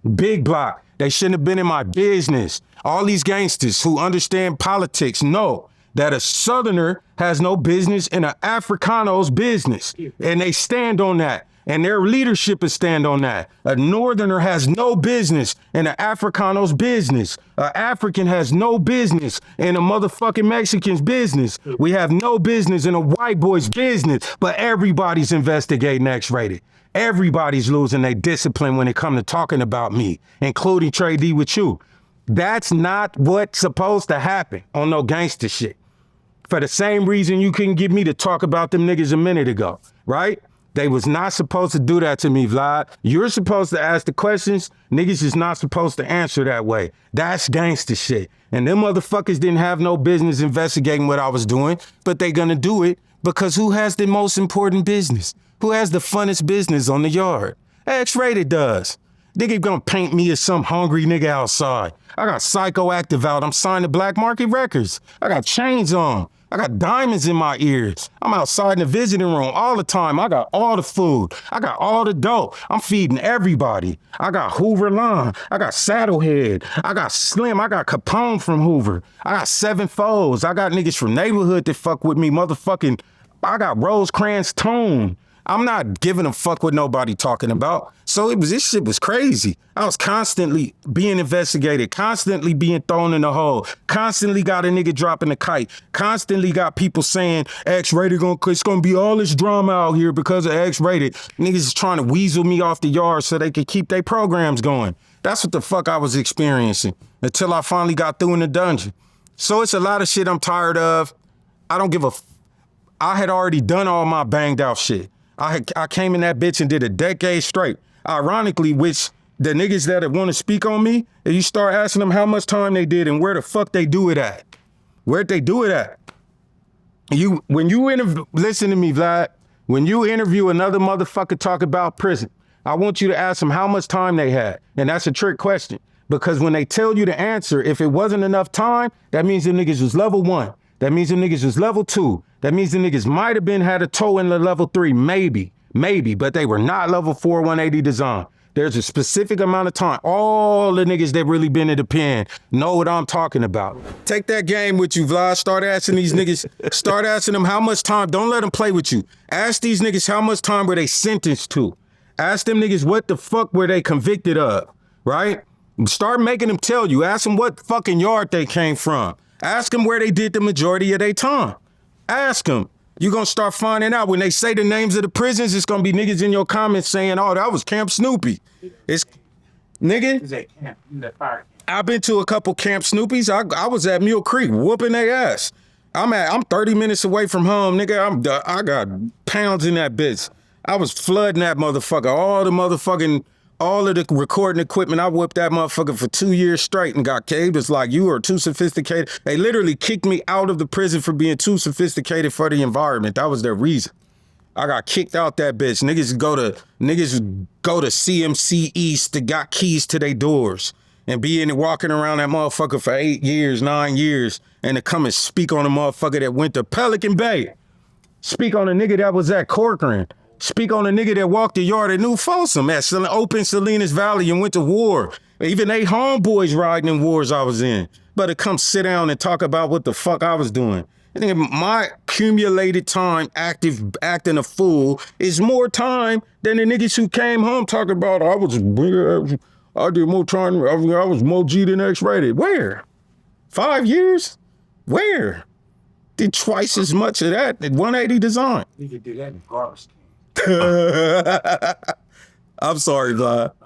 Big block. They shouldn't have been in my business. All these gangsters who understand politics know that a Southerner has no business in an Africano's business. And they stand on that. And their leadership is stand on that. A Northerner has no business in an Africano's business. An African has no business in a motherfucking Mexican's business. We have no business in a white boy's business, but everybody's investigating X-rated. Everybody's losing their discipline when it comes to talking about me, including Tray Deee with you. That's not what's supposed to happen on no gangster shit. For the same reason you couldn't get me to talk about them niggas a minute ago, right? They was not supposed to do that to me, Vlad. You're supposed to ask the questions. Niggas is not supposed to answer that way. That's gangster shit. And them motherfuckers didn't have no business investigating what I was doing, but they gonna do it because who has the most important business? Who has the funnest business on the yard? X-rated does. Nigga gonna paint me as some hungry nigga outside. I got Psychoactive out. I'm signed to Black Market Records. I got chains on. I got diamonds in my ears. I'm outside in the visiting room all the time. I got all the food. I got all the dope. I'm feeding everybody. I got Hoover Line. I got Saddlehead. I got Slim. I got Capone from Hoover. I got Seven Foes. I got niggas from neighborhood that fuck with me. Motherfucking, I got Rosecrans Tone. I'm not giving a fuck what nobody talking about. So this shit was crazy. I was constantly being investigated, constantly being thrown in the hole, constantly got a nigga dropping a kite, constantly got people saying X-rated it's gonna be all this drama out here because of X-rated. Niggas is trying to weasel me off the yard so they could keep their programs going. That's what the fuck I was experiencing until I finally got through in the dungeon. So it's a lot of shit I'm tired of. I don't give a I had already done all my banged out shit. I came in that bitch and did a decade straight. Ironically, which the niggas that want to speak on me, and you start asking them how much time they did and where the fuck they do it at. Where'd they do it at? Listen to me, Vlad. When you interview another motherfucker talk about prison, I want you to ask them how much time they had. And that's a trick question. Because when they tell you the answer, if it wasn't enough time, that means the niggas was level 1. That means the niggas was level 2. That means the niggas might have had a toe in the level 3, maybe, but they were not level 4 180 design. There's a specific amount of time. All the niggas that really been in the pen know what I'm talking about. Take that game with you, Vlad. Start asking these niggas, start asking them how much time. Don't let them play with you. Ask these niggas how much time were they sentenced to. Ask them niggas what the fuck were they convicted of, right? Start making them tell you. Ask them what fucking yard they came from. Ask them where they did the majority of their time. Ask them. You're going to start finding out. When they say the names of the prisons, it's going to be niggas in your comments saying, oh, that was Camp Snoopy. It's, nigga, I've been to a couple Camp Snoopies. I was at Mule Creek whooping their ass. I'm 30 minutes away from home, nigga. I got pounds in that bitch. I was flooding that motherfucker. All of the recording equipment, I whipped that motherfucker for 2 years straight and got caved. It's like, you are too sophisticated. They literally kicked me out of the prison for being too sophisticated for the environment. That was their reason. I got kicked out that bitch. Niggas go to CMC East that got keys to their doors and be in and walking around that motherfucker for 8 years, 9 years, and to come and speak on a motherfucker that went to Pelican Bay. Speak on a nigga that was at Corcoran. Speak on a nigga that walked the yard at New Folsom at open Salinas Valley and went to war. Even they homeboys riding in wars I was in. But to come sit down and talk about what the fuck I was doing. I think my accumulated time acting a fool is more time than the niggas who came home talking about I did more time, I was more G than X-rated. Where? 5 years? Where? Did twice as much of that at 180 design. You could do that in garbage. I'm sorry, Vlad.